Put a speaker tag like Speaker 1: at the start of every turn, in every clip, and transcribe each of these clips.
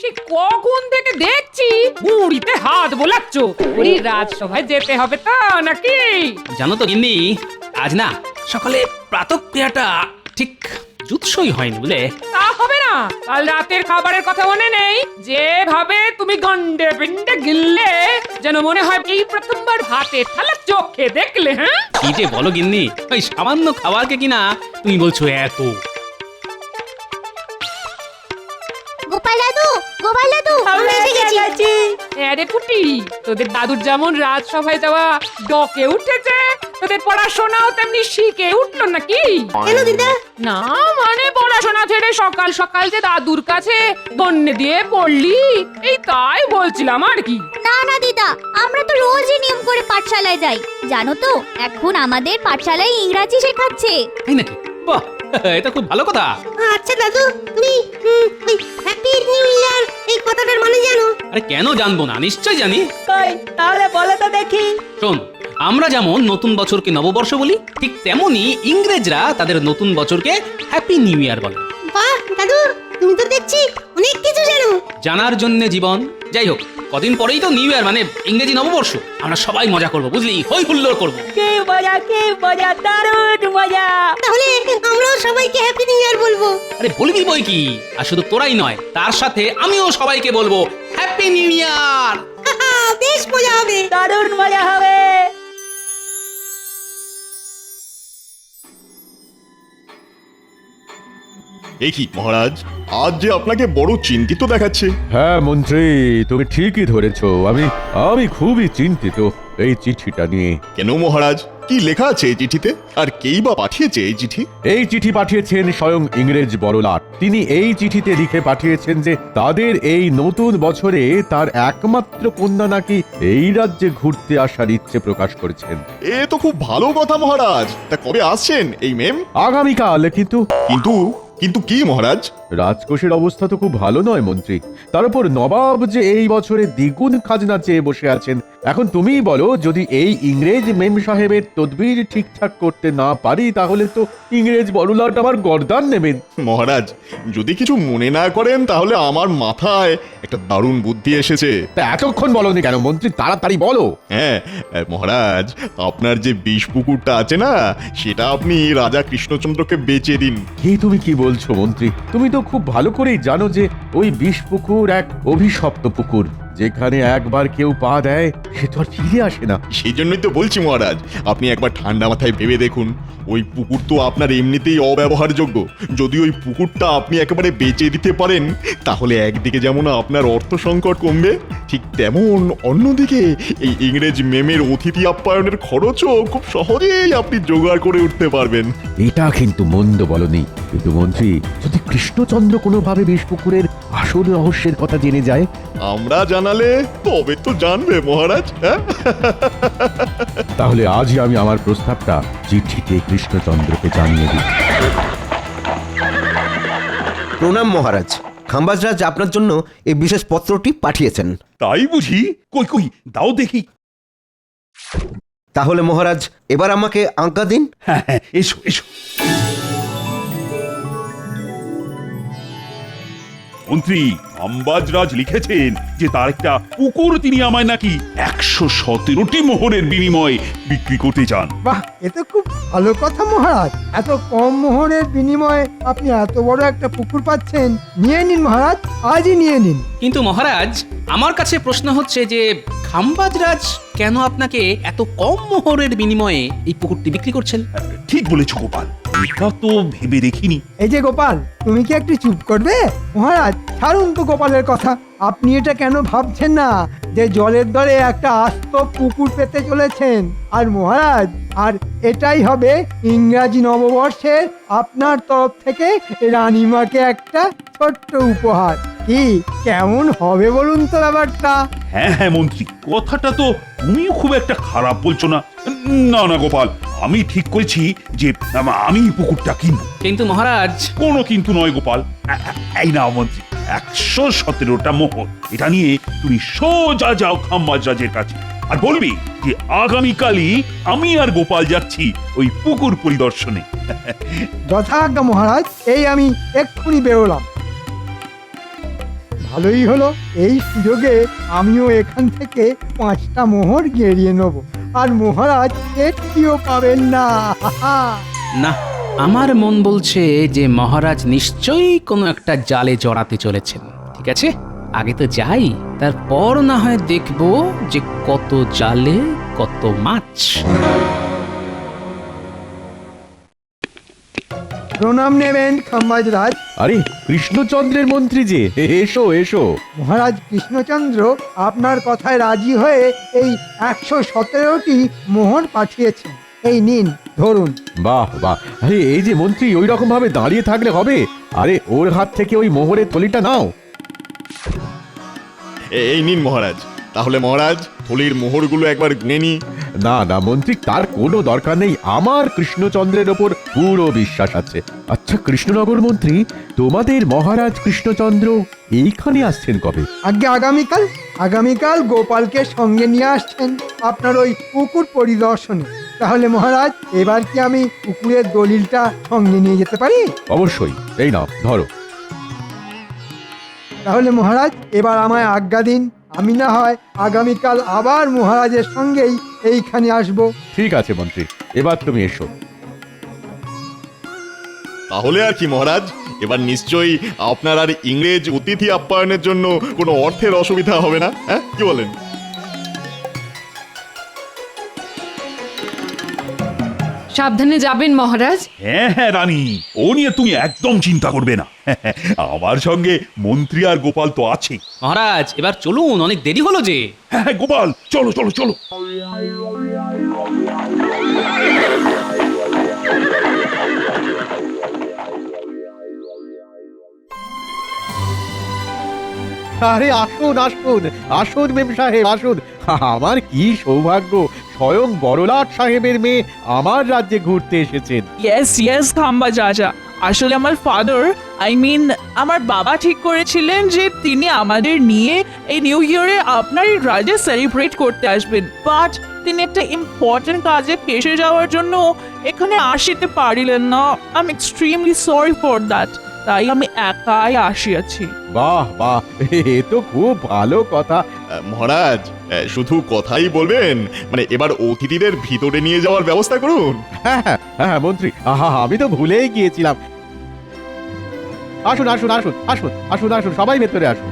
Speaker 1: সে কখন থেকে দেখছি মুড়িতে হাত বোলাচ্ছ। ওই রাজসভায় যেতে হবে তো নাকি?
Speaker 2: জানো তো গিন্নি, আজ না সকালে প্রাতঃক্রিয়াটা ঠিক জুৎসই হয়নি বুঝলে।
Speaker 1: তা হবে না, কাল রাতের খাবারের কথা মনে নেই? যেভাবে তুমি গন্ডে পিন্ডে গিললে, যেন মনে হয় এই প্রথমবার ভাতে থালা চোখে দেখলে। হ্যাঁ,
Speaker 2: কি যে বলো গিন্নি, ওই সামান্য খাবারকে কিনা তুমি বলছো এত।
Speaker 3: গোপাল দাদু, গোপাল দাদু, আমরা এসে গেছি।
Speaker 1: আরে পুটি, তোদের দাদুর যেমন রাজসভায় যাওয়া ডকে উঠেছে, তোদের পড়াশোনাও তেমনি শিখে উঠলো নাকি?
Speaker 3: কেন দিদা?
Speaker 1: না মানে পড়াশোনা ছেড়ে সকাল সকাল যে দাদুর কাছে গন্নে দিয়ে পড়লি, এই তাই বলছিলাম আর কি।
Speaker 3: না না দিদা, আমরা তো রোজই নিয়ম করে পাঠশালায় যাই। জানো তো, এখন আমাদের পাঠশালায় ইংরাজি শেখাচ্ছে।
Speaker 2: তাই নাকি? বাহ, এটা খুব ভালো কথা।
Speaker 3: আচ্ছা দাদু, তুমি হ্যাপি নিউ ইয়ার এই কথাটার মানে জানো?
Speaker 2: আরে কেন জানবো না, নিশ্চয় জানি।
Speaker 4: কই তাহলে বলো তো দেখি।
Speaker 2: শোন, আমরা যেমন নতুন বছরকে নববর্ষ বলি, ঠিক তেমনি ইংরেজরা তাদের নতুন বছরকে হ্যাপি নিউ ইয়ার বলে।
Speaker 3: বাহ দাদু, তুমি তো দেখছি অনেক কিছু জানো।
Speaker 2: জানার জন্য জীবন। যাই হোক, কদিন পরেই তো নিউ ইয়ার, মানে ইংরেজি নববর্ষ। আমরা সবাই মজা করবো বুঝলি, হই হুল্লোড় করবো।
Speaker 4: কি মজা, দারুণ মজা।
Speaker 3: তাহলে আমরাও সবাইকে হ্যাপি নিউ ইয়ার বলবো।
Speaker 2: আরে বলবি বই কি, আর শুধু তোরাই নয়, তার সাথে আমিও সবাইকে বলবো হ্যাপি নিউ ইয়ার।
Speaker 3: বেশ মজা হবে।
Speaker 4: দারুণ মজা হবে।
Speaker 5: এ কি মহারাজ, আজ যে আপনাকে বড় চিন্তিত দেখাচ্ছে।
Speaker 6: হ্যাঁ মন্ত্রী, তুমি ঠিকই ধরেছো। আমি খুবই চিন্তিত এই চিঠিটা নিয়ে।
Speaker 5: কেন মহারাজ, কি লেখা আছে এই চিঠিতে, আর কেই বা পাঠিয়েছে এই চিঠি?
Speaker 6: এই চিঠি পাঠিয়েছেন স্বয়ং ইংরেজ বড়লাট। তিনি এই চিঠিতে লিখে পাঠিয়েছেন যে তাদের এই নতুন বছরে তার একমাত্র কন্যা নাকি এই রাজ্যে ঘুরতে আসার ইচ্ছে প্রকাশ করেছেন।
Speaker 5: এ তো খুব ভালো কথা মহারাজ। তা কবে আসছেন এই মেম?
Speaker 6: আগামীকাল। কিন্তু
Speaker 5: কিন্তু কি মহারাজ?
Speaker 6: রাজকোষের অবস্থা তো খুব ভালো নয় মন্ত্রী। তার উপর নবাব যে এই বছরে দ্বিগুণ খাজনা চেয়ে বসে আছেন। এখন তুমিই বলো, যদি এই ইংরেজ মেম সাহেবের তদবির ঠিকঠাক করতে না পারি, তাহলে তো ইংরেজ বড়লাট আমার গর্দান নেবেন।
Speaker 5: মহারাজ, যদি কিছু মনে না করেন, তাহলে আমার মাথায় একটা দারুণ বুদ্ধি এসেছে।
Speaker 6: তা এতক্ষণ বলনি কেন মন্ত্রী? তাড়াতাড়ি বলো।
Speaker 5: হ্যাঁ মহারাজ, আপনার যে বিষ পুকুরটা আছে না, সেটা আপনি রাজা কৃষ্ণচন্দ্রকে বেচে দিন।
Speaker 6: তুমি কি বলছো মন্ত্রী? তুমি তো খুব ভালো করেই জানো যে ওই বিষ পুকুর এক অভিশপ্ত পুকুর। যেখানে একবার কেউ পা দেয়, সে তো আর ফিরে আসে না।
Speaker 5: সেই জন্যই তো বলছি মহারাজ, আপনি একবার ঠান্ডা মাথায় ভেবে দেখুন। ওই পুকুর তো আপনার এমনিতেই অব্যবহারযোগ্য। যদি ওই পুকুরটা আপনি একেবারে বেচে দিতে পারেন, তাহলে একদিকে যেমন আপনার অর্থ সংকট কমবে, ঠিক তেমন অন্যদিকে এই ইংরেজ মেমের অতিথি আপ্যায়নের খরচও খুব সহজেই আপনি জোগাড় করে উঠতে পারবেন।
Speaker 6: এটা কিন্তু মন্দ বলনি। কিন্তু মন্ত্রী, যদি কৃষ্ণচন্দ্র কোনোভাবে বিষ পুকুরের আসল রহস্যের কথা জেনে যায়?
Speaker 5: আমরা জানালে তবে তো জানবে মহারাজ। হ্যাঁ,
Speaker 6: তাহলে আজই আমি আমার প্রস্তাবটা চিঠিতে কৃষ্ণচন্দ্রকে জানিয়ে দিই।
Speaker 7: প্রণাম মহারাজ। খাম্বাজরাজ আপনার জন্য এই বিশেষ পত্রটি পাঠিয়েছেন।
Speaker 8: তাই বুঝি? কই কই দাও দেখি।
Speaker 7: তাহলে মহারাজ, এবার আমাকে আজ্ঞা দিন।
Speaker 8: হ্যাঁ হ্যাঁ, এসো এসো। মন্ত্রী, খাম্বাজরাজ লিখেছেন যে তার একটা পুকুর তিনি আমায় নাকি 117টি মোহরের বিনিময়ে বিক্রি করতে চান।
Speaker 9: বাহ, এ তো খুব ভালো কথা মহারাজ। এত কম মোহরের বিনিময়ে আপনি এত বড় একটা পুকুর পাচ্ছেন। নিয়ে নিন মহারাজ, আজই নিয়ে নিন।
Speaker 2: কিন্তু মহারাজ, আমার কাছে প্রশ্ন হচ্ছে যে খাম্বাজরাজ কেন আপনাকে এত কম মোহরের বিনিময়ে এই পুকুরটি বিক্রি করছেন?
Speaker 8: ঠিক বলেছো গোপাল, এটা তো ভেবে দেখিনি।
Speaker 9: এই যে গোপাল, তুমি কি একটু চুপ করবে? মহারাজ ছাড়ুন তো গোপালের কথা। আপনি এটা কেন ভাবছেন না যে জলের দরে একটা আস্ত পুকুর পেতে চলেছেন? আর মহারাজ, আর এটাই হবে ইংরাজি নববর্ষের আপনার তরফ থেকে রানীমাকে একটা ছোট্ট উপহার। কি কেমন হবে বলুন তো ব্যাপারটা?
Speaker 8: হ্যাঁ হ্যাঁ মন্ত্রী, কথাটা তো তুমিও খুব একটা খারাপ বলছো না। না না গোপাল, আমি ঠিক করেছি যে আমি পুকুরটা কিনবো।
Speaker 2: কিন্তু মহারাজ,
Speaker 8: কোনো কিন্তু নয় গোপাল। এই নাও মন্ত্রী, 117টা মোহর। এটা নিয়ে তুমি সোজা যাও খাম্বাজরাজের কাছে, আর বলবি যে আগামীকালই আমি আর গোপাল যাচ্ছি ওই পুকুর পরিদর্শনে।
Speaker 9: যথাজ্ঞা মহারাজ, এই আমি এক্ষুনি বেরোলাম। ভালোই হলো, এই সুযোগে আমিও এখান থেকে 5টা মোহর গেরিয়ে নেব, আর মহারাজ একটিও পাবেন না।
Speaker 2: না, আমার মন বলছে যে মহারাজ নিশ্চয়ই কোনো একটা জালে জড়াতে চলেছেন। ঠিক আছে, আগে তো যাই, তারপর না হয় দেখবো যে কত জালে কত মাছ।
Speaker 9: প্রণাম নেবেন খাম্বাজরাজ।
Speaker 6: আরে কৃষ্ণচন্দ্রের মন্ত্রী যে, এসো এসো।
Speaker 9: মহারাজ কৃষ্ণচন্দ্র আপনার কথায় রাজি হয়ে এই 117টি মোহর পাঠিয়েছেন। এই নিন, ধরুন।
Speaker 6: বাহ বাহ, আরে এই যে মন্ত্রী ওই রকম ভাবে দাঁড়িয়ে থাকলে হবে? আরে ওর হাত থেকে ওই মোহরের থলিটা নাও।
Speaker 5: এই নিন মহারাজ। তাহলে মহারাজ, থলির মোহরগুলো একবার গুনে নি।
Speaker 6: না না মন্ত্রী, তার কোনো দরকার নেই, আমার কৃষ্ণচন্দ্রের ওপর পুরো বিশ্বাস আছে। আচ্ছা কৃষ্ণনগর মন্ত্রী, তোমাদের মহারাজ কৃষ্ণচন্দ্র এইখানে আসছেন কবে?
Speaker 9: আগে আগামীকাল। আগামীকাল গোপালকে সঙ্গে নিয়ে আসছেন আপনার ওই পুকুর পরিদর্শনে। তাহলে মহারাজ, এবার কি আমি পুকুরের দলিলটা সঙ্গে নিয়ে যেতে পারি?
Speaker 6: অবশ্যই, এই নাও ধরো।
Speaker 9: তাহলে মহারাজ, এবার আমায় আজ্ঞা দিন। আমি না হয় আগামীকাল আবার মহারাজের সঙ্গেই এইখানে আসব।
Speaker 6: ঠিক আছে মন্ত্রী, এবার তুমি এসো।
Speaker 5: তাহলে আর কি মহারাজ, এবার নিশ্চয়ই আপনার আর ইংরেজ অতিথি আপ্যায়নের জন্য কোনো অর্থের অসুবিধা হবে না, হ্যাঁ কি বলেন?
Speaker 1: সাবধানে যাবেন মহারাজ।
Speaker 8: হ্যাঁ হ্যাঁ রানী, ও নিয়ে তুমি একদম চিন্তা করবে না। আমার সঙ্গে মন্ত্রী আর গোপাল তো আছে।
Speaker 2: মহারাজ এবার চলুন, অনেক দেরি হলো যে।
Speaker 8: হ্যাঁ হ্যাঁ, গোপাল চলো চলো চলো।
Speaker 6: আরে আসুন আসুন আসুন মেম সাহেব আসুন। আমার কি সৌভাগ্য, স্বয়ং বড়লাট সাহেবের মেয়ে আমার রাজ্যে ঘুরতে এসেছেন।
Speaker 10: ইয়েস খাম্বাজ রাজা, আসলে আমার ফাদার আমার বাবা ঠিক করেছিলেন যে তিনি আমাদের নিয়ে এই নিউ ইয়ারে আপনার এই রাজ্যে সেলিব্রেট করতে আসবেন, বাট তিনি একটা ইম্পর্টেন্ট কাজে ফেসে যাওয়ার জন্য এখানে আসিতে পারিলেন না। I am extremely sorry for that. তাই আমি একাই আসিয়াছি।
Speaker 6: বাহ বাহ, এ তো খুব ভালো কথা।
Speaker 5: মহারাজ, শুধু কথাই বলবেন, মানে এবার অতিথিদের ভিতরে নিয়ে যাওয়ার ব্যবস্থা করুন।
Speaker 6: হ্যাঁ হ্যাঁ হ্যাঁ মন্ত্রী, আমি তো ভুলেই গিয়েছিলাম। আসুন আসুন আসুন আসুন আসুন আসুন, সবাই ভেতরে আসুন।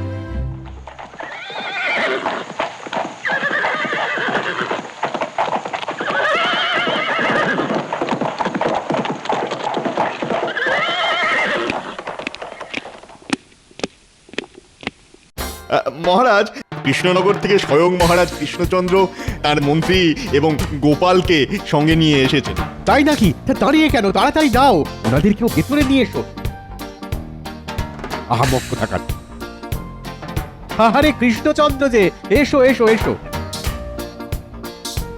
Speaker 5: মহারাজ, কৃষ্ণনগর থেকে স্বয়ং মহারাজ কৃষ্ণচন্দ্র তার মন্ত্রী এবং গোপালকে সঙ্গে নিয়ে এসেছেন।
Speaker 6: তাই নাকি? তা দাঁড়িয়ে কেন, তাড়াতাড়ি যাও, ওনাদেরকেও ভেতরে নিয়ে এসো। আহামক কোথাকার। আরে কৃষ্ণচন্দ্র যে, এসো এসো এসো।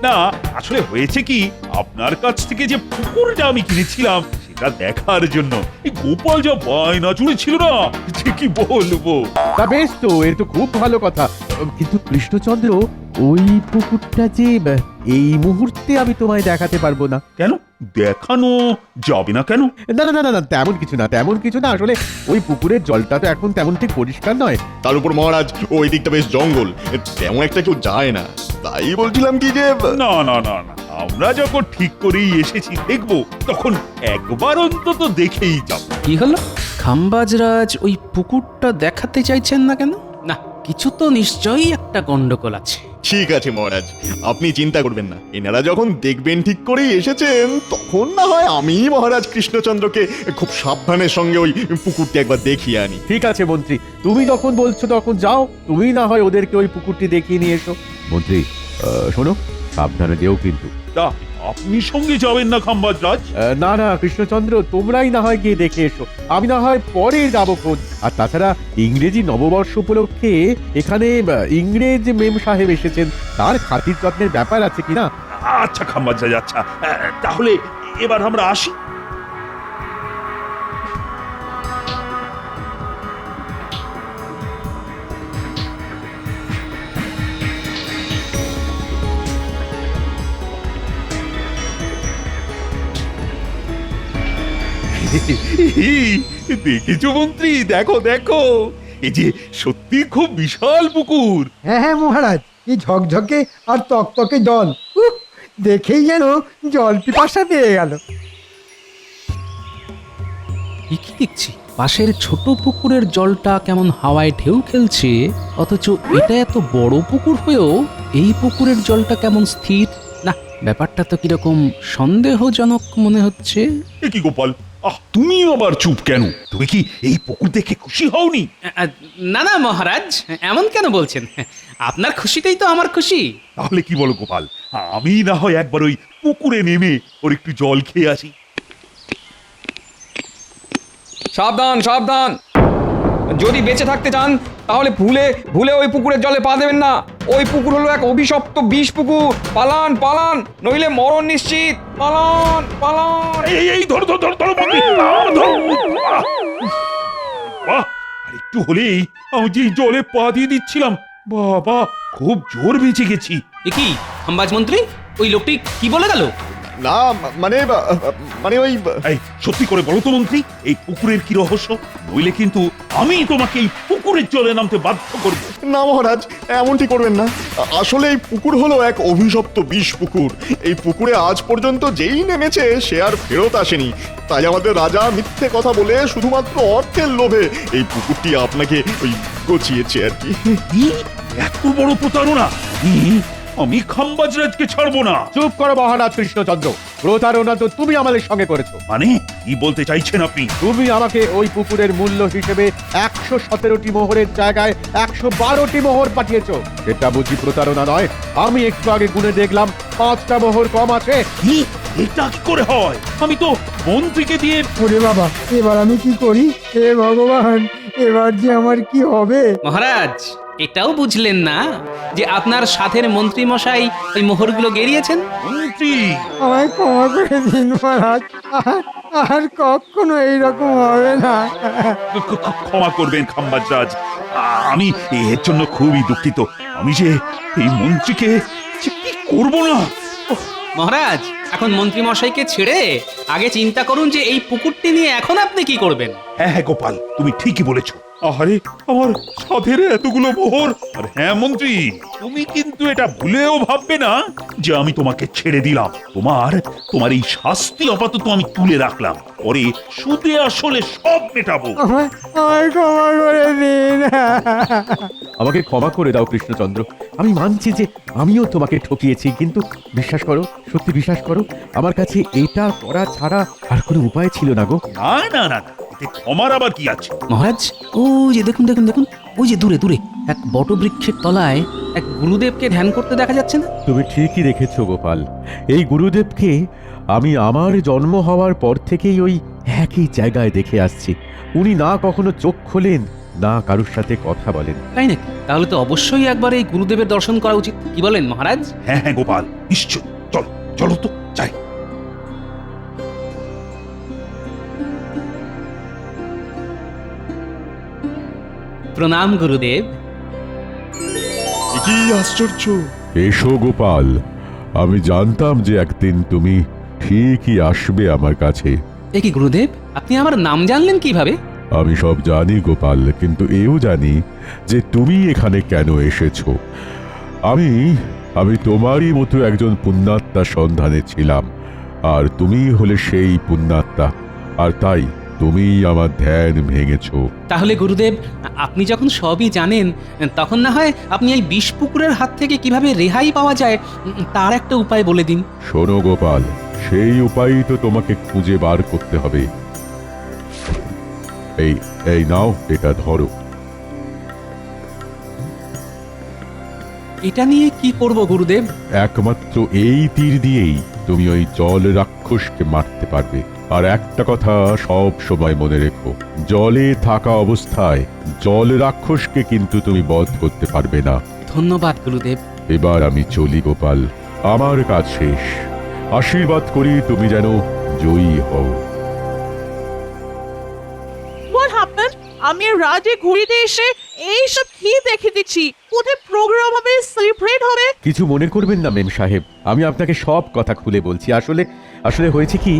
Speaker 8: না, আসলে হয়েছে কি, আপনার কাছ থেকে যে পুকুরটা আমি কিনেছিলাম সেটা দেখার জন্য এই গোপাল যা বায়না জুড়েছিল না, যে কি বলবো।
Speaker 6: তা বেশ তো, এর তো খুব ভালো কথা। কিন্তু কৃষ্ণচন্দ্র, ওই পুকুরটা যে এই মুহূর্তে আমি তোমায় দেখাতে পারবো না।
Speaker 8: কেন দেখানো যাবে না কেন?
Speaker 6: না না না না, তেমন কিছু না, তেমন কিছু না। আসলে ওই পুকুরের জলটা তো এখন তেমন ঠিক পরিষ্কার নয়।
Speaker 5: তার উপর মহারাজ, ওই দিকটা বেশ জঙ্গল, তেমন একটা কেউ যায় না। তাই বলছিলাম কি যে
Speaker 8: না না না না, আমরা যখন ঠিক করেই এসেছি দেখবো, তখন একবার অন্তত দেখেই যাব।
Speaker 2: কি হলো, খাম্বাজরাজ ওই পুকুরটা দেখাতে চাইছেন না কেন? না, কিছু তো নিশ্চয়ই একটা গন্ডগোল আছে।
Speaker 5: ঠিক আছে মহারাজ, আপনি চিন্তা করবেন না। এনারা যখন দেখবেন ঠিক করেই এসেছেন, তখন না হয় আমি মহারাজ কৃষ্ণচন্দ্রকে খুব সাবধানের সঙ্গে ওই পুকুরটি একবার দেখিয়ে আনি।
Speaker 6: ঠিক আছে মন্ত্রী, তুমি যখন বলছো তখন যাও, তুমি না হয় ওদেরকে ওই পুকুরটি দেখিয়ে নিয়ে এসো। মন্ত্রী শোনো, সাবধানে যেও কিন্তু।
Speaker 8: তা আপনি সঙ্গে যাবেন না খাম্বাজ রাজ?
Speaker 6: না না কৃষ্ণচন্দ্র, তোমরাই না হয় গিয়ে দেখে এসো, আমি না হয় পরে যাবো খোঁজ। আর তাছাড়া ইংরেজি নববর্ষ উপলক্ষে এখানে ইংরেজ মেম সাহেব এসেছেন, তার খাতির যত্নের ব্যাপার আছে কিনা।
Speaker 8: আচ্ছা খাম্বাজ রাজ, আচ্ছা তাহলে এবার আমরা আসি। দেখেছো মন্ত্রী, দেখো দেখো, এই যে সত্যি খুব বিশাল পুকুর।
Speaker 9: হ্যাঁ হ্যাঁ মহারাজ, কি ঝকঝকে আর তকতকে জল। উফ, দেখেই যেন জল পিপাসা পেয়ে গেল।
Speaker 2: এ কি দেখছি পাশের ছোট পুকুরের জলটা কেমন হাওয়ায় ঢেউ খেলছে, অথচ এটা এত বড় পুকুর হয়েও এই পুকুরের জলটা কেমন স্থির। না, ব্যাপারটা তো কিরকম সন্দেহজনক মনে হচ্ছে।
Speaker 8: এ কি গোপাল, তুমি আবার চুপ কেন? তুমি কি এই পুকুর দেখে খুশি হওনি?
Speaker 2: না না মহারাজ, এমন কেন বলছেন? আপনার খুশিতেই তো আমার খুশি।
Speaker 8: তাহলে কি বলো গোপাল, আমি না হয় একবার ওই পুকুরে নেমে ওর একটু জল খেয়ে আসি।
Speaker 11: সাবধান সাবধান, যদি বেঁচে থাকতে চান তাহলে ভুলে ভুলে ওই পুকুরের জলে পা দেবেন না। ওই পুকুর হলো এক অভিশপ্ত বিষ পুকুর। পালান পালান, নইলে মরণ নিশ্চিত। পালান পালান।
Speaker 8: এই ধরো ধরো ধরো ধরো মন্ত্রী, বাহ, আর একটু হলেই আমি যে জলে পা দিয়ে দিচ্ছিলাম, বাবা খুব জোর বেঁচে গেছি।
Speaker 2: এ কি হাম্বাজ মন্ত্রী, ওই লোকটি কি বলে গেল?
Speaker 5: না মানে মানে ওই
Speaker 8: এই সত্যি করে বলো তো মন্ত্রী, এই পুকুরের কি রহস্য? নইলে কিন্তু আমি তোমাকে এই পুকুরের জলে নামতে বাধ্য করব।
Speaker 5: না মহারাজ, এমনটি করবেন না। আসলে এই পুকুর হলো এক অভিশপ্ত বিষ পুকুর। এই পুকুরে আজ পর্যন্ত যেই নেমেছে সে আর ফেরত আসেনি। তাই আমাদের রাজা মিথ্যে কথা বলে শুধুমাত্র অর্থের লোভে এই পুকুরটি আপনাকে ওই গচিয়েছে আর কি।
Speaker 8: কি এত বড় প্রতারণা! আমি খাম্বাজরাজকে ছাড়বো না।
Speaker 6: চুপ করো মহারাজ কৃষ্ণচন্দ্র, প্রতারণা তো তুমি আমাদের সঙ্গে করেছো।
Speaker 8: মানে কি বলতে চাইছেন আপনি?
Speaker 6: তুমি আমাকে ওই পুকুরের মূল্য হিসেবে 117টি মোহরের জায়গায় 112টি মোহর পাঠিয়েছো। সেটা বুঝি প্রতারণা নয়? আমি একটু আগে গুনে দেখলাম 5টা মোহর কম আছে।
Speaker 8: কি এটা কি করে হয়? আমি তো মন্ত্রীকে দিয়ে।
Speaker 9: ওরে বাবা, এবার আমি কি করি? হে ভগবান, এবার যে আমার কি হবে?
Speaker 2: মহারাজ, এটাও বুঝলেন না যে আপনার সাথের মন্ত্রী মশাই ওই মোহরগুলো গেরিয়েছেন?
Speaker 8: মন্ত্রী,
Speaker 9: আমায় ক্ষমা করে দিন মহারাজ, আর কখনো এইরকম হবে না।
Speaker 8: ক্ষমা করবেন খাম্বাজরাজ, আমি এর জন্য খুবই দুঃখিত। আমি যে এই মন্ত্রীকে যে কি করবো না।
Speaker 2: মহারাজ, এখন মন্ত্রী মশাইকে ছেড়ে আগে চিন্তা করুন যে এই পুকুরটি নিয়ে এখন আপনি কি করবেন।
Speaker 8: হ্যাঁ গোপাল, তুমি ঠিকই বলেছো। আরে আমার সাধের এতগুলো মোহর। আর হ্যাঁ মন্ত্রী, তুমি কিন্তু এটা ভুলেও ভাববে না যে আমি তোমাকে ছেড়ে দিলাম। তোমার এই শাস্তি আপাতত আমি তুলে রাখলাম, পরে সুদে আসলে সব মেটাবো।
Speaker 9: আমায় ক্ষমা করে দিন।
Speaker 6: আমাকে ক্ষমা করে দাও কৃষ্ণচন্দ্র, আমি মানছি যে আমিও তোমাকে ঠকিয়েছি, কিন্তু বিশ্বাস করো, সত্যি বিশ্বাস করো, আমার কাছে এটা করা ছাড়া আর কোনো উপায় ছিল না গো।
Speaker 8: না না না, এতে ক্ষমার আবার কি আছে?
Speaker 2: মহারাজ, ও যে দেখুন দেখুন দেখুন, ওই যে দূরে দূরে এক বটবৃক্ষের তলায় এক গুরুদেবকে ধ্যান করতে দেখা যাচ্ছে না?
Speaker 6: তুমি ঠিকই রেখেছো গোপাল, এই গুরুদেবকে আমি আমার জন্ম হওয়ার পর থেকেই ওই একই জায়গায় দেখে আসছি। উনি না কখনো চোখ খোলেন, না কারুর সাথে কথা বলেন।
Speaker 2: তাই নাকি? তাহলে তো অবশ্যই একবার এই গুরুদেবের দর্শন করা উচিত। কি বলেন মহারাজ?
Speaker 8: হ্যাঁ হ্যাঁ গোপাল, নিশ্চয়, চলো চলো তো যাই।
Speaker 2: প্রণাম গুরুদেব।
Speaker 5: কি আশ্চর্য!
Speaker 6: এসো গোপাল, আমি জানতাম যে একদিন তুমি ঠিকই আসবে আমার কাছে।
Speaker 2: এ কি গুরুদেব, আপনি আমার নাম জানলেন কিভাবে?
Speaker 6: আমি সব জানি গোপাল, কিন্তু এও জানি যে তুমি এখানে কেন এসেছো। আমি তোমারই মতো একজন পুণ্যাত্মার সন্ধানে ছিলাম, আর তুমি হলে সেই পুণ্যাত্মা, আর তাই তুমি আমার ধ্যান ভেঙেছো।
Speaker 2: তাহলে গুরুদেব, আপনি যখন সবই জানেন, তখন না হয় আপনি এই বিষ পুকুরের হাত থেকে কিভাবে রেহাই পাওয়া যায় তার একটা উপায় বলে দিন।
Speaker 6: শোনো গোপাল, সেই উপায়ই তো তোমাকে খুঁজে বার করতে হবে। এই নাও, এটা ধরো।
Speaker 2: এটা নিয়ে কি করব গুরুদেব?
Speaker 6: একমাত্র এই তীর দিয়েই তুমি ওই জল রাক্ষসকে মারতে পারবে। আর একটা কথা সব সময় মনে রেখো, জলে থাকা অবস্থায় জল রাক্ষসকে কিন্তু তুমি বধ করতে পারবে না।
Speaker 2: ধন্যবাদ গুরুদেব।
Speaker 6: এবার আমি চলি গোপাল, আমার কাজ শেষ। আশীর্বাদ করি তুমি যেন জয়ী হও।
Speaker 10: What happened? আমি রাজে ঘুরিতে এসে এইসব কি দেখে দিচ্ছি? কোথায় প্রোগ্রাম হবে, সেলিব্রেট হবে?
Speaker 6: কিছু মনে করবেন না মেম সাহেব, আমি আপনাকে সব কথা খুলে বলছি। আসলে হয়েছে কি,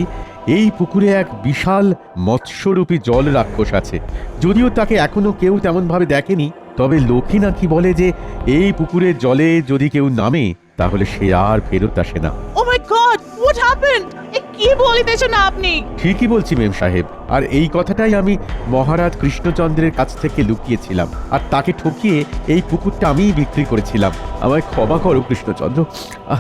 Speaker 6: এই পুকুরে এক বিশাল মৎস্যরূপী জল রাক্ষস আছে। যদিও তাকে এখনো কেউ তেমন ভাবে দেখেনি, তবে লোকে নাকি বলে যে এই পুকুরের জলে যদি কেউ নামে তাহলে সে আর ফেরত আসে না।
Speaker 10: ও মাই গড, হোয়াট হ্যাপেন্ড? এ কি বলিতেছেন আপনি?
Speaker 6: ঠিকই বলছি মেম সাহেব, আর এই কথাটাই আমি মহারাজ কৃষ্ণচন্দ্রের কাছ থেকে লুকিয়েছিলাম, আর তাকে ঠকিয়ে এই পুকুরটা আমিই বিক্রি করেছিলাম। আমায় ক্ষমা করো কৃষ্ণচন্দ্র,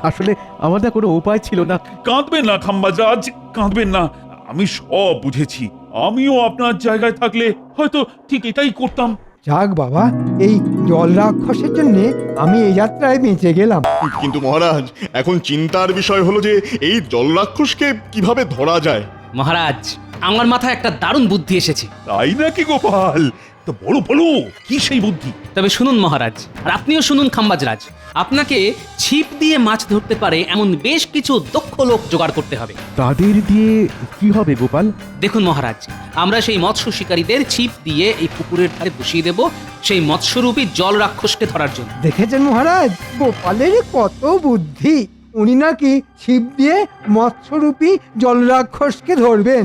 Speaker 6: আসলে আমার না কোনো উপায় ছিল না।
Speaker 8: কাঁদবেন না খাম্বাজরাজ, কাঁদবেন না। আমি সব বুঝেছি। আমিও আপনার জায়গায় থাকলে হয়তো ঠিক এটাই করতাম।
Speaker 9: যাক বাবা, এই জল রাক্ষসের জন্য আমি এই যাত্রায় বেঁচে গেলাম।
Speaker 5: কিন্তু মহারাজ, এখন চিন্তার বিষয় হলো যে এই জল রাক্ষসকে কিভাবে ধরা যায়।
Speaker 2: মহারাজ, আমার মাথায় একটা দারুণ বুদ্ধি এসেছে।
Speaker 8: তাই নাকি গোপাল? তো বলো বলো, কি সেই বুদ্ধি?
Speaker 2: তবে শুনুন মহারাজ, আর আপনিও শুনুন খাম্বাজরাজ, আপনাকে ছিপ দিয়ে মাছ ধরতে পারে এমন বেশ কিছু দক্ষ লোক জোগাড় করতে হবে।
Speaker 6: তাদের দিয়ে কি হবে গোপাল?
Speaker 2: দেখুন মহারাজ, আমরা সেই মৎস্য শিকারীদের ছিপ দিয়ে এই পুকুরের ধারে বসিয়ে দেব সেই মৎস্যরূপী জল রাক্ষসকে ধরার জন্য।
Speaker 9: দেখেছেন মহারাজ, গোপালের কত বুদ্ধি। উনি নাকি ছিপ দিয়ে মৎস্যরূপী জল রাক্ষসকে ধরবেন।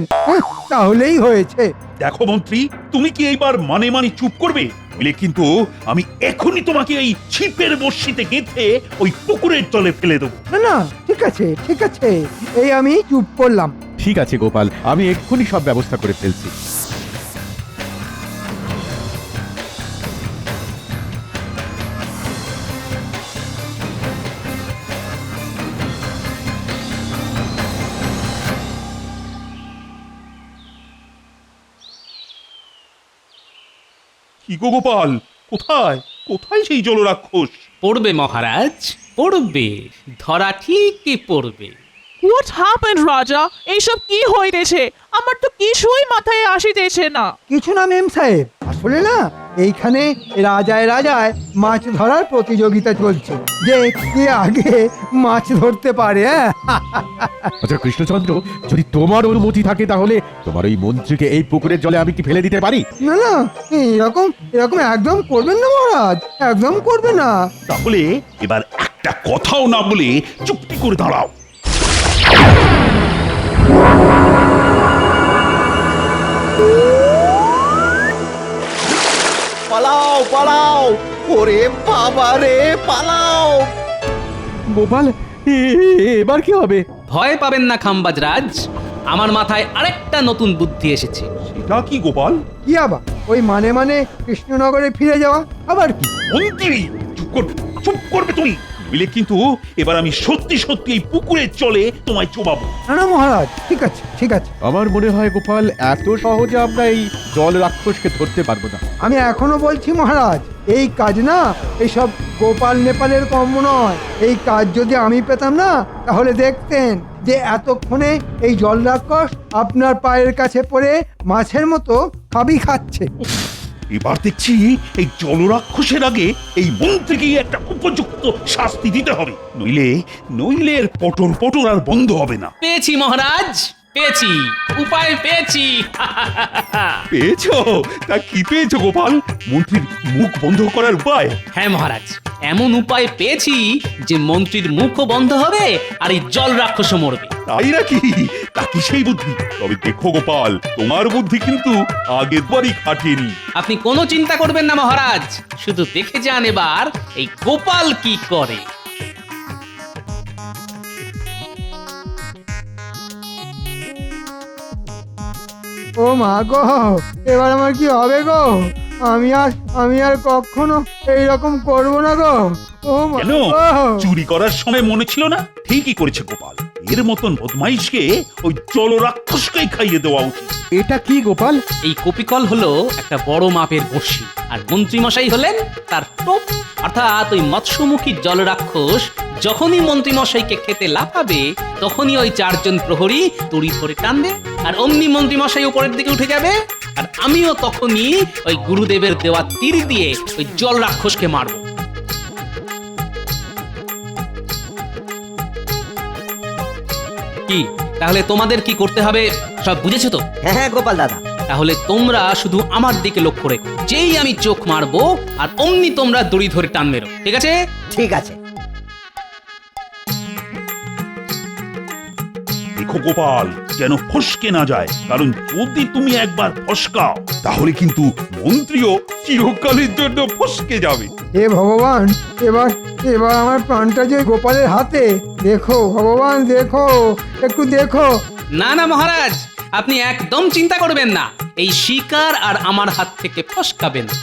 Speaker 9: তাহলেই হয়েছে।
Speaker 8: দেখো মন্ত্রী, তুমি কি এইবার মানে মানে চুপ করবে? বলে কিন্তু আমি এখনই তোমাকে এই ছিপের বড়শিতে গেঁথে ওই পুকুরের জলে ফেলে দেবো।
Speaker 9: না না, ঠিক আছে ঠিক আছে, এই আমি চুপ করলাম।
Speaker 6: ঠিক আছে গোপাল, আমি এক্ষুনি সব ব্যবস্থা করে ফেলছি।
Speaker 8: কি গো গোপাল, কোথায় কোথায় সেই জলরাক্ষস?
Speaker 2: পড়বে মহারাজ, পড়বে, ধরা ঠিকই পড়বে।
Speaker 10: হোয়াট হ্যাপেন্ড রাজা? এইসব কি হইতেছে? আমার তো কিছুই মাথায় আসিতেছে না।
Speaker 9: কিছু না মেম সাহেব, আসলে না এইখানে রাজায় রাজায় মাছ ধরার প্রতিযোগিতা চলছে, যে কে আগে মাছ ধরতে পারে।
Speaker 6: আচ্ছা কৃষ্ণচন্দ্র, যদি তোমার অনুমতি থাকে তাহলে তোমার ওই মন্ত্রীকে এই পুকুরের জলে আমি কি ফেলে দিতে পারি?
Speaker 9: না না, এরকম এরকম একদম করবেন না মহারাজ, একদম করবে না।
Speaker 8: তাহলে এবার একটা কথাও না বলে চুপটি করে দাঁড়াও।
Speaker 7: পালাও পালাও, ওরে বাবা রে, পালাও।
Speaker 6: গোপাল, এবার কি হবে?
Speaker 2: ভয় পাবেন না খাম্বাজরাজ, আমার মাথায় আরেকটা নতুন বুদ্ধি এসেছে।
Speaker 8: সেটা কি গোপাল?
Speaker 9: কি আবার? ওই মানে মানে কৃষ্ণনগরে ফিরে যাওয়া আবার কি?
Speaker 8: মন্ত্রী, চুপ করবে তুমি। বলে কিন্তু এবার আমি সত্যি সত্যি এই পুকুরের জলে তোমায় চোবাবো।
Speaker 9: না না মহারাজ, ঠিক আছে ঠিক আছে।
Speaker 6: আমার মনে হয় গোপাল, এত সহজে আমরা এই জল রাক্ষসকে ধরতে পারবো না।
Speaker 9: আমি এখনো বলছি মহারাজ, এই কাজ না এইসব গোপাল নেপালের কর্ম নয়। এই কাজ যদি আমি পেতাম না, তাহলে দেখতেন যে এতক্ষণে এই জল রাক্ষস আপনার পায়ের কাছে পড়ে মাছের মতো খাবি খাচ্ছে।
Speaker 8: এবার দেখছি এই জলরাক্ষসের আগে এই মন্ত্রীকেই একটা উপযুক্ত শাস্তি দিতে হবে, নইলে এর পটর পটর আর বন্ধ হবে না।
Speaker 2: পেয়েছি মহারাজ, পেয়েছি, উপায় পেয়েছি।
Speaker 8: পেয়েছো? তা কি পেয়েছো গোপাল? মন্ত্রীর মুখ বন্ধ করার উপায়?
Speaker 2: হ্যাঁ মহারাজ, এমন উপায় পেয়েছি যে মন্ত্রীর মুখও বন্ধ হবে আর এই জল রাক্ষসও মরবে।
Speaker 8: তাই নাকি? তা কি সেই বুদ্ধি? তবে দেখো গোপাল, তোমার বুদ্ধি কিন্তু আগের বারই খাটেনি।
Speaker 2: আপনি কোনো চিন্তা করবেন না মহারাজ, শুধু দেখে যান এবার এই গোপাল কি করে।
Speaker 9: ও মা গো, এবার আমার কি হবে গো? আমি আর কখনো এইরকম করব না গো। ও মা
Speaker 8: কেন? চুরি করার সময় মনে ছিল না? ঠিকই করেছে গোপাল। এর মতন বদমাইশকে ওই জলরাক্ষসকেই খাইয়ে দেওয়া উচিত।
Speaker 6: এটা কি গোপাল?
Speaker 2: এই কপিকল হলো একটা বড় মাপের বড়শি, আর মন্ত্রীমশাই হলেন তার টোপ। অর্থাৎ ওই মৎস্যমুখী জলরাক্ষস যখনই মন্ত্রীমশাইকে খেতে লাফাবে, তখনই ওই চারজন প্রহরী দড়ি ধরে টানবে, আর অমনি মন্ত্রীমশাই উপরের দিকে উঠে যাবে, আর আমিও তখনই ওই গুরুদেবের দেওয়া তীর দিয়ে ওই জল রাক্ষসকে মারব। কি তাহলে তোমাদের কি করতে হবে সব বুঝেছো তো?
Speaker 4: হ্যাঁ হ্যাঁ গোপাল দাদা।
Speaker 2: তাহলে তোমরা শুধু আমার দিকে লক্ষ্য রেখো, যেই আমি চোখ মারবো আর অমনি তোমরা দড়ি ধরে টান মেরো, ঠিক আছে?
Speaker 4: ঠিক আছে।
Speaker 8: দেখো গোপাল, যেন ফসকে না যায়, কারণ যদি তুমি একবার ফসকাও তাহলে কিন্তু মন্ত্রীও চিরকালের জন্য ফসকে যাবে।
Speaker 9: হে ভগবান, এবার এবার আমার প্রাণটা যে গোপালের হাতে। দেখো ভগবান, দেখো, একটু দেখো।
Speaker 2: না না মহারাজ, আপনি একদম চিন্তা করবেন না, এই শিকার আর আমার হাত থেকে ফসকাবে না।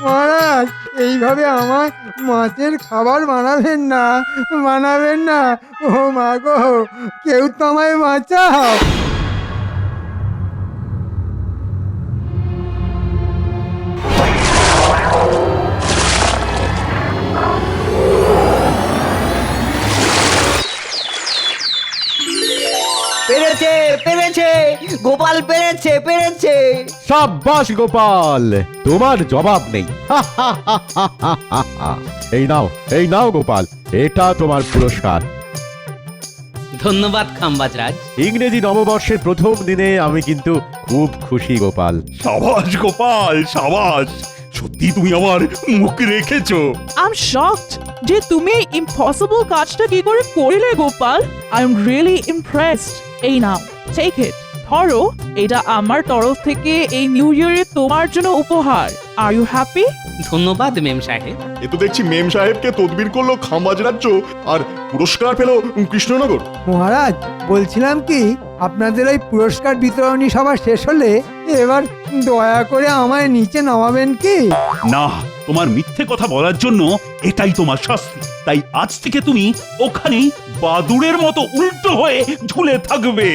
Speaker 9: মহারাজ, এইভাবে আমার মাছের খাবার বানাবেন না, বানাবেন না। ও মা গো, কেউ তো আমায় বাঁচাও।
Speaker 4: পেরেছে, পেরেছে, গোপাল পেরেছে, পেরেছে।
Speaker 6: সাব্বাস গোপাল, তোমার জবাব নেই। এই নাও গোপাল, এটা তোমার পুরস্কার।
Speaker 2: ধন্যবাদ খাম্বাজরাজ।
Speaker 6: ইংরেজি নববর্ষের প্রথম দিনে আমি কিন্তু খুব খুশি গোপাল।
Speaker 8: সাবাস গোপাল, সাবাস, সত্যি তুমি আমার মুখ রেখেছো।
Speaker 10: আই এম শকড যে তুমি ইম্পসিবল কাজটা কি করে করলে Gopal. I am really impressed. এই নাও, টেক ইট। ধরো, এটা আমার তরফ থেকে এই নিউ ইয়ারে তোমার জন্য উপহার। Are you happy?
Speaker 2: ধন্যবাদ মেম সাহেব।
Speaker 5: এ তো দেখছি মেম সাহেবকে তদবির করলো খাম্বাজ রাজ্য, আর পুরস্কার পেল কৃষ্ণনগর।
Speaker 9: মহারাজ, বলছিলাম কি, আপনাদের ওই পুরস্কার বিতরণী সভা শেষ হলে এবার দয়া করে আমায় নিচে নামাবেন কি?
Speaker 8: না, তোমার মিথ্যে কথা বলার জন্য এটাই তোমার শাস্তি। তাই আজ থেকে তুমি ওখানেই বাদুড়ের মতো উল্টো হয়ে ঝুলে থাকবে।